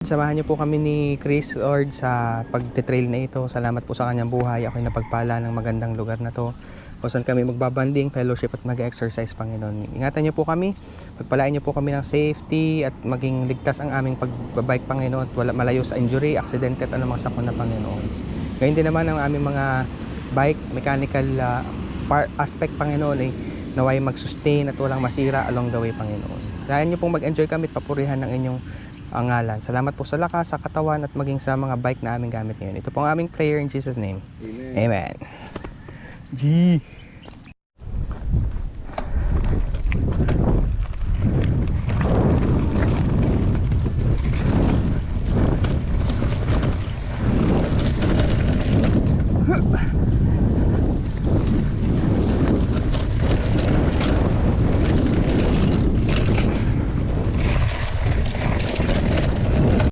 Samahan niyo po kami ni Chris, Lord, sa pagte-trail na ito. Salamat po sa kanyang buhay. Ako'y napagpala ng magandang lugar na to, kung saan kami magbabanding, fellowship at mag-exercise, Panginoon. Ingatan niyo po kami, pagpalain niyo po kami ng safety at maging ligtas ang aming pagbabike, Panginoon, at wala malayo sa injury, aksidente at anumang sakuna, Panginoon. Gayun din naman ang aming mga bike mechanical aspect, Panginoon, naway mag-sustain at walang masira along the way, Panginoon. Kaya niyo pong mag-enjoy kami at papurihan ng inyong ang ngalan. Salamat po sa lakas, sa katawan at maging sa mga bike na aming gamit ngayon. Ito po ang aming prayer in Jesus name. Amen. Amen. G.